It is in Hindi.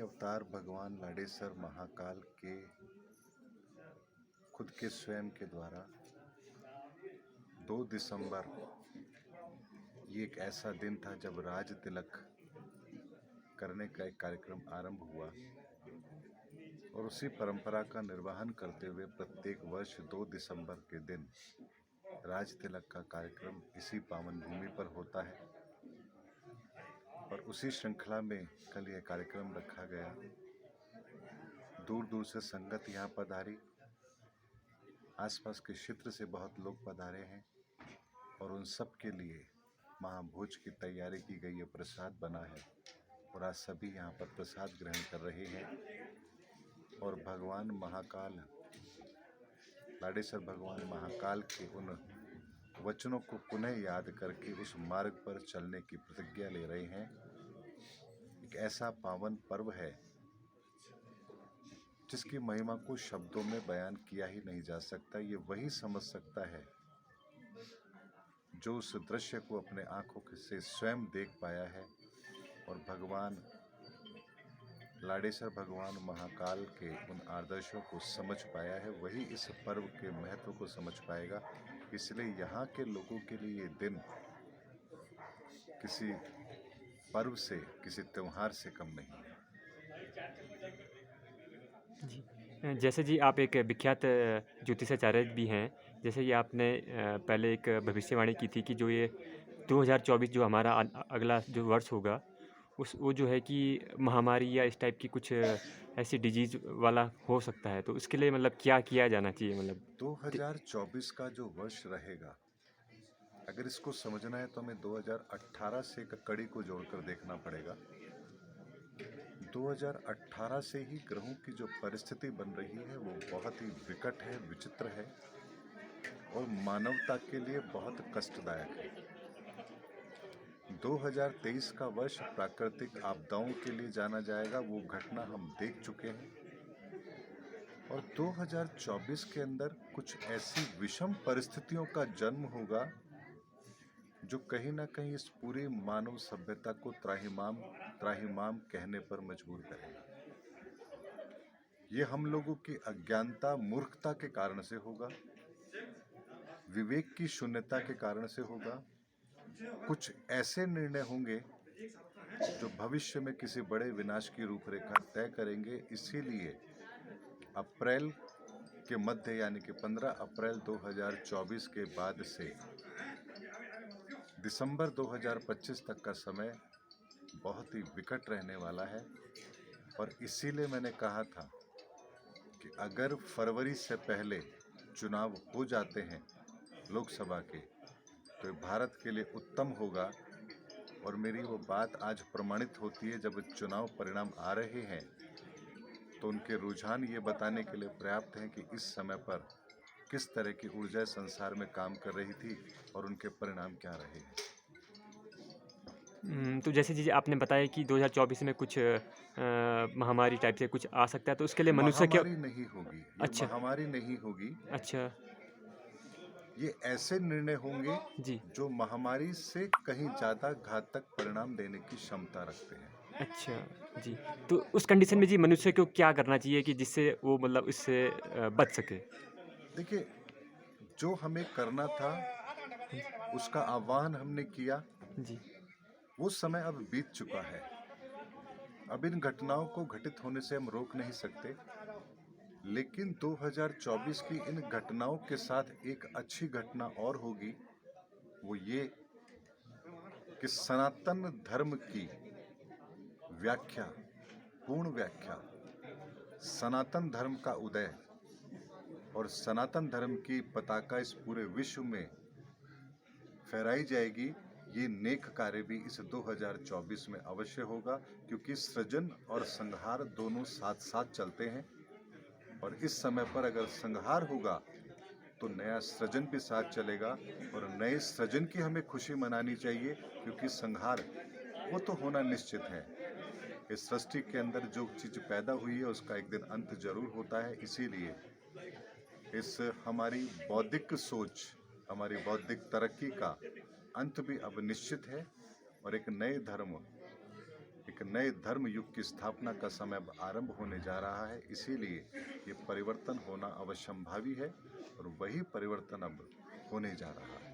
अवतार भगवान लाडेसर महाकाल के खुद के स्वयं के द्वारा 2 दिसंबर ये एक ऐसा दिन था जब राज तिलक करने का एक कार्यक्रम आरंभ हुआ और उसी परंपरा का निर्वहन करते हुए प्रत्येक वर्ष 2 दिसंबर के दिन राज तिलक का कार्यक्रम इसी पावन भूमि पर होता है। और उसी श्रृंखला में कल यह कार्यक्रम रखा गया। दूर दूर से संगत यहाँ पधारी, आसपास के क्षेत्र से बहुत लोग पधारे हैं और उन सब के लिए महाभोज की तैयारी की गई है। प्रसाद बना है और आज सभी यहाँ पर प्रसाद ग्रहण कर रहे हैं और भगवान महाकाल लाडेसर भगवान महाकाल के उन वचनों को पुनः याद करके उस मार्ग पर चलने की प्रतिज्ञा ले रहे हैं। एक ऐसा पावन पर्व है जिसकी महिमा को शब्दों में बयान किया ही नहीं जा सकता। ये वही समझ सकता है जो उस दृश्य को अपने आंखों से स्वयं देख पाया है और भगवान लाडेसर भगवान महाकाल के उन आदर्शों को समझ पाया है, वही इस पर्व के महत्व को समझ पाएगा। इसलिए यहाँ के लोगों के लिए ये दिन किसी पर्व से, किसी त्योहार से कम नहीं है। जी। जैसे जी आप एक विख्यात ज्योतिषाचार्य भी हैं। जैसे ये आपने पहले एक भविष्यवाणी की थी कि जो ये 2024 जो हमारा अगला जो वर्ष होगा वो जो है कि महामारी या इस टाइप की कुछ ऐसी डिजीज़ वाला हो सकता है, तो उसके लिए मतलब क्या किया जाना चाहिए? मतलब 2024 का जो वर्ष रहेगा, अगर इसको समझना है तो हमें 2018 से एक कड़ी को जोड़कर देखना पड़ेगा। 2018 से ही ग्रहों की जो परिस्थिति बन रही है वो बहुत ही विकट है, विचित्र है और मानवता के लिए बहुत कष्टदायक है। 2023 का वर्ष प्राकृतिक आपदाओं के लिए जाना जाएगा, वो घटना हम देख चुके हैं। और 2024 के अंदर कुछ ऐसी विषम परिस्थितियों का जन्म होगा जो कहीं ना कहीं इस पूरी मानव सभ्यता को त्राहिमाम कहने पर मजबूर करेगा। ये हम लोगों की अज्ञानता, मूर्खता के कारण से होगा, विवेक की शून्यता के कारण से होगा। कुछ ऐसे निर्णय होंगे जो भविष्य में किसी बड़े विनाश की रूपरेखा तय करेंगे। इसीलिए अप्रैल के मध्य यानी कि 15 अप्रैल 2024 के बाद से दिसंबर 2025 तक का समय बहुत ही विकट रहने वाला है। और इसीलिए मैंने कहा था कि अगर फरवरी से पहले चुनाव हो जाते हैं लोकसभा के तो ये भारत के लिए उत्तम होगा। और मेरी वो बात आज प्रमाणित होती है जब चुनाव परिणाम आ रहे हैं तो उनके रुझान ये बताने के लिए पर्याप्त हैं कि इस समय पर किस तरह की ऊर्जा संसार में काम कर रही थी और उनके परिणाम क्या रहे हैं। तो जैसे जी आपने बताया कि 2024 में कुछ महामारी टाइप से कुछ आ सकता है, तो उसके लिए मनुष्य क्या? महामारी नहीं होगी, ये अच्छा। महामारी नहीं होगी। अच्छा। ये ऐसे निर्णय होंगे जी। जो महामारी से कहीं ज्यादा घातक परिणाम देने की क्षमता रखते हैं। अच्छा। जी। तो उस कंडीशन में जी मनुष्य को क्या करना चाहिए कि जिससे वो मतलब इससे बच सके? देखिए, जो हमें करना था उसका आह्वान हमने किया, जी। वो समय अब बीत चुका है। अब इन घटनाओं को घटित होने से हम रोक नहीं सकते, लेकिन 2024 की इन घटनाओं के साथ एक अच्छी घटना और होगी। वो ये कि सनातन धर्म की व्याख्या, पूर्ण व्याख्या, सनातन धर्म का उदय और सनातन धर्म की पताका इस पूरे विश्व में फहराई जाएगी। ये नेक कार्य भी इस 2024 में अवश्य होगा, क्योंकि सृजन और संहार दोनों साथ साथ चलते हैं। और इस समय पर अगर संहार होगा तो नया सृजन भी साथ चलेगा और नए सृजन की हमें खुशी मनानी चाहिए, क्योंकि संहार वो तो होना निश्चित है। इस सृष्टि के अंदर जो चीज पैदा हुई है उसका एक दिन अंत जरूर होता है। इसीलिए इस हमारी बौद्धिक सोच, हमारी बौद्धिक तरक्की का अंत भी अब निश्चित है और एक नए धर्म एक नए धर्म युग की स्थापना का समय अब आरंभ होने जा रहा है। इसीलिए ये परिवर्तन होना अवश्यंभावी है और वही परिवर्तन अब होने जा रहा है।